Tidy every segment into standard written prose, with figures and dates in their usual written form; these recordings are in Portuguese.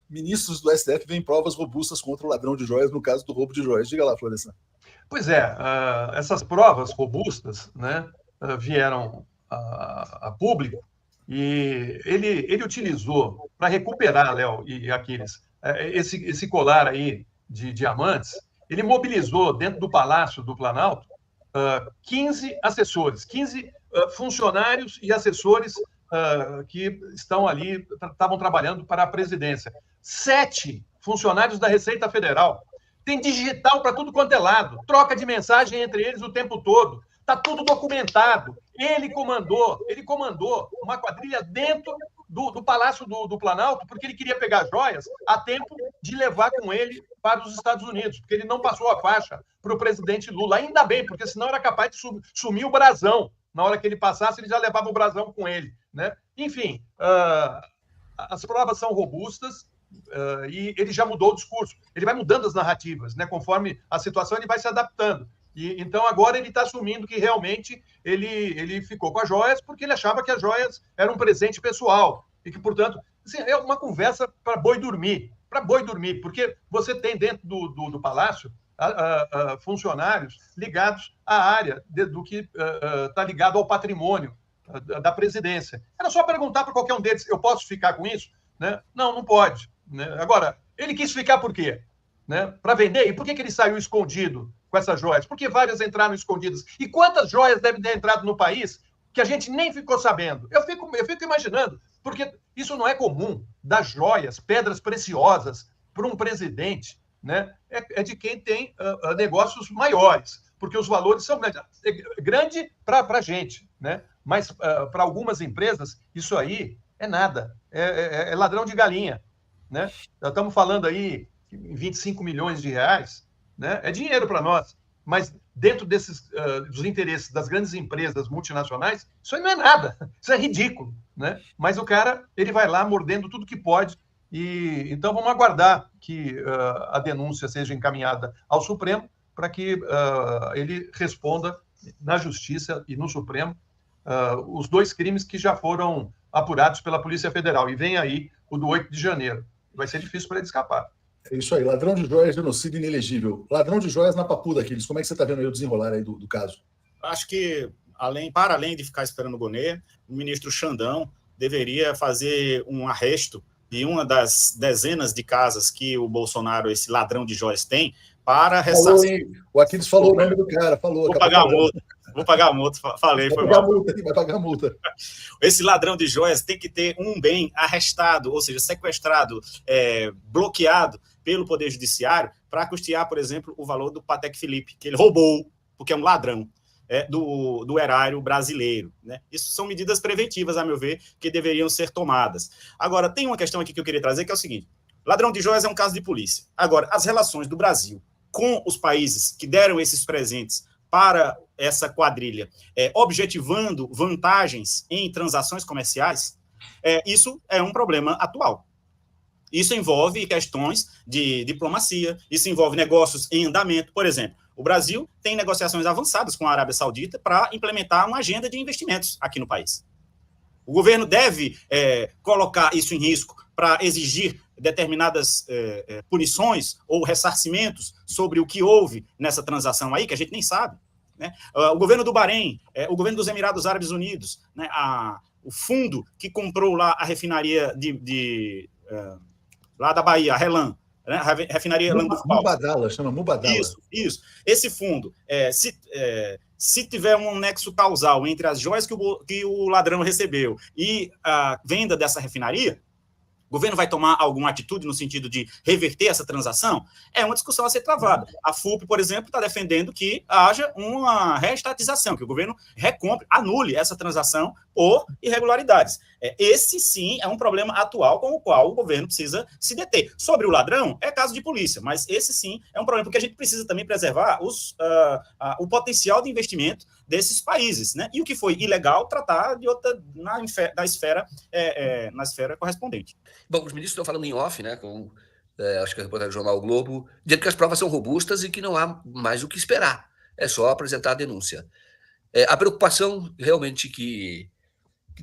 ministros do STF veem provas robustas contra o ladrão de joias no caso do roubo de joias. Diga lá, Florestan. Pois é, essas provas robustas, né, vieram a público e ele utilizou para recuperar, Léo e Aquiles, esse colar aí de diamantes. Ele mobilizou dentro do Palácio do Planalto 15 assessores, 15 funcionários e assessores que estão ali, estavam trabalhando para a presidência. 7 funcionários da Receita Federal. Tem digital para tudo quanto é lado, troca de mensagem entre eles o tempo todo. Está tudo documentado. Ele comandou uma quadrilha dentro do Palácio do Planalto, porque ele queria pegar joias a tempo de levar com ele para os Estados Unidos, porque ele não passou a faixa para o presidente Lula. Ainda bem, porque senão era capaz de sumir o brasão. Na hora que ele passasse, ele já levava o brasão com ele, né? Enfim, as provas são robustas, e ele já mudou o discurso. Ele vai mudando as narrativas, né? Conforme a situação, ele vai se adaptando. E então agora ele está assumindo que realmente ele ficou com as joias porque ele achava que as joias eram um presente pessoal e que, portanto, assim, é uma conversa para boi dormir, porque você tem dentro do palácio funcionários ligados à área do que está ligado ao patrimônio da presidência. Era só perguntar para qualquer um deles: eu posso ficar com isso? Né? Não pode. Né? Agora, ele quis ficar por quê? Né? Para vender? E por que ele saiu escondido com essas joias? Porque várias entraram escondidas. E quantas joias devem ter entrado no país que a gente nem ficou sabendo? Eu fico imaginando, porque isso não é comum, dar joias, pedras preciosas para um presidente. Né? É de quem tem negócios maiores, porque os valores são grandes. Grande para a gente, né? Mas para algumas empresas, isso aí é nada. É ladrão de galinha. Né? Já estamos falando aí em 25 milhões de reais, né? É dinheiro para nós, mas dentro dos interesses das grandes empresas multinacionais, isso aí não é nada, isso é ridículo. Né? Mas o cara ele vai lá mordendo tudo que pode, e então vamos aguardar que a denúncia seja encaminhada ao Supremo para que ele responda na Justiça e no Supremo os 2 crimes que já foram apurados pela Polícia Federal, e vem aí o do 8 de janeiro. Vai ser difícil para ele escapar. É isso aí, ladrão de joias, genocídio inelegível. Ladrão de joias na papuda, Aquiles. Como é que você está vendo aí o desenrolar aí do caso? Acho que, para além de ficar esperando o Gonê, o ministro Xandão deveria fazer um arresto de uma das dezenas de casas que o Bolsonaro, esse ladrão de joias, tem, para ressarcir. O Aquiles falou o nome do cara, falou. Vou pagar a multa, falei, foi mal. Vai pagar a multa. Esse ladrão de joias tem que ter um bem arrestado, ou seja, sequestrado, bloqueado pelo Poder Judiciário para custear, por exemplo, o valor do Patek Philippe, que ele roubou, porque é um ladrão do erário brasileiro. Né? Isso são medidas preventivas, a meu ver, que deveriam ser tomadas. Agora, tem uma questão aqui que eu queria trazer, que é o seguinte: ladrão de joias é um caso de polícia. Agora, as relações do Brasil com os países que deram esses presentes para essa quadrilha, objetivando vantagens em transações comerciais, isso é um problema atual. Isso envolve questões de diplomacia, isso envolve negócios em andamento. Por exemplo, o Brasil tem negociações avançadas com a Arábia Saudita para implementar uma agenda de investimentos aqui no país. O governo deve colocar isso em risco para exigir determinadas punições ou ressarcimentos sobre o que houve nessa transação aí, que a gente nem sabe. Né? O governo do Bahrein, o governo dos Emirados Árabes Unidos, né? O fundo que comprou lá a refinaria lá da Bahia, a Relan, né? A refinaria Mubadala, chama Mubadala. Isso. Esse fundo, se tiver um nexo causal entre as joias que o ladrão recebeu e a venda dessa refinaria, o governo vai tomar alguma atitude no sentido de reverter essa transação? É uma discussão a ser travada. A FUP, por exemplo, está defendendo que haja uma reestatização, que o governo recompre, anule essa transação por irregularidades. Esse, sim, é um problema atual com o qual o governo precisa se deter. Sobre o ladrão, é caso de polícia, mas esse, sim, é um problema, porque a gente precisa também preservar o potencial de investimento desses países, né? E o que foi ilegal, tratar de outra na esfera correspondente. Bom, os ministros estão falando em off, né, acho que a reportagem do jornal O Globo, dizendo que as provas são robustas e que não há mais o que esperar. É só apresentar a denúncia. A preocupação realmente que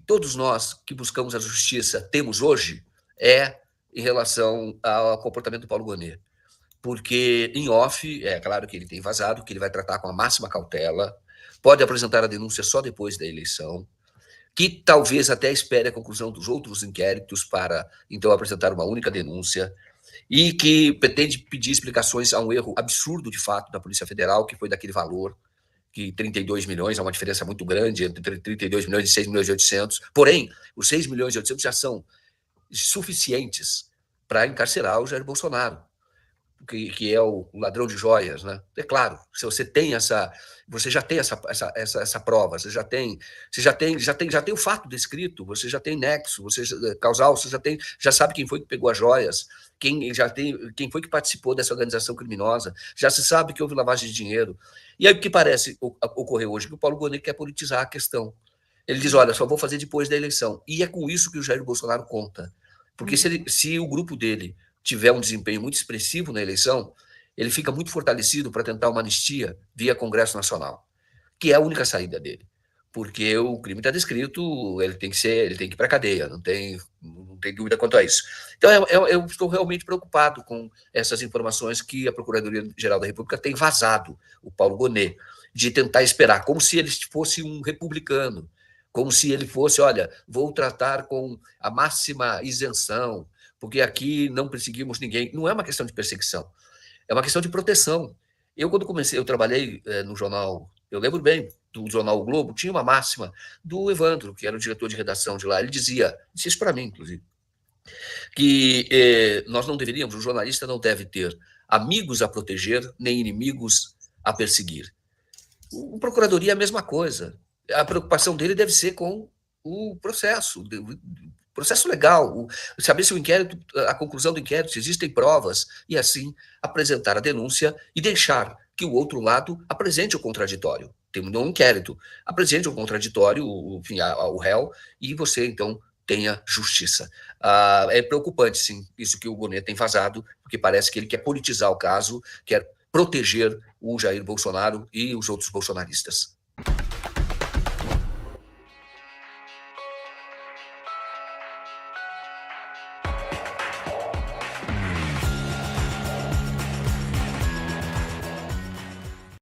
todos nós que buscamos a justiça temos hoje é em relação ao comportamento do Paulo Gonet. Porque, em off, é claro que ele tem vazado, que ele vai tratar com a máxima cautela, pode apresentar a denúncia só depois da eleição, que talvez até espere a conclusão dos outros inquéritos para, então, apresentar uma única denúncia, e que pretende pedir explicações a um erro absurdo, de fato, da Polícia Federal, que foi daquele valor, que 32 milhões, há uma diferença muito grande entre 32 milhões e 6 milhões e 800. Porém, os 6 milhões e 800 já são suficientes para encarcerar o Jair Bolsonaro, que é o ladrão de joias, né? É claro, se você tem você já tem essa prova, você já tem o fato descrito, você já tem nexo, causal, você já sabe quem foi que pegou as joias, quem foi que participou dessa organização criminosa, já se sabe que houve lavagem de dinheiro. E aí o que parece ocorrer hoje, que o Paulo Gonet quer politizar a questão. Ele diz, olha, só vou fazer depois da eleição. E é com isso que o Jair Bolsonaro conta. Porque se o grupo dele tiver um desempenho muito expressivo na eleição, ele fica muito fortalecido para tentar uma anistia via Congresso Nacional, que é a única saída dele. Porque o crime está descrito, ele tem que ir para a cadeia, não tem dúvida quanto a isso. Então, eu estou realmente preocupado com essas informações que a Procuradoria-Geral da República tem vazado, o Paulo Gonet, de tentar esperar, como se ele fosse um republicano, como se ele fosse, olha, vou tratar com a máxima isenção, porque aqui não perseguimos ninguém. Não é uma questão de perseguição, é uma questão de proteção. Quando comecei, eu trabalhei no jornal, eu lembro bem, do jornal O Globo, tinha uma máxima do Evandro, que era o diretor de redação de lá, ele disse isso para mim, inclusive, que nós não deveríamos, o jornalista não deve ter amigos a proteger, nem inimigos a perseguir. O Procuradoria é a mesma coisa. A preocupação dele deve ser com o processo legal, saber se o inquérito, a conclusão do inquérito, se existem provas, e assim apresentar a denúncia e deixar que o outro lado apresente o contraditório. Terminou um inquérito, apresente o contraditório, enfim, o réu, e você, então, tenha justiça. É preocupante, sim, isso que o Gonet tem vazado, porque parece que ele quer politizar o caso, quer proteger o Jair Bolsonaro e os outros bolsonaristas.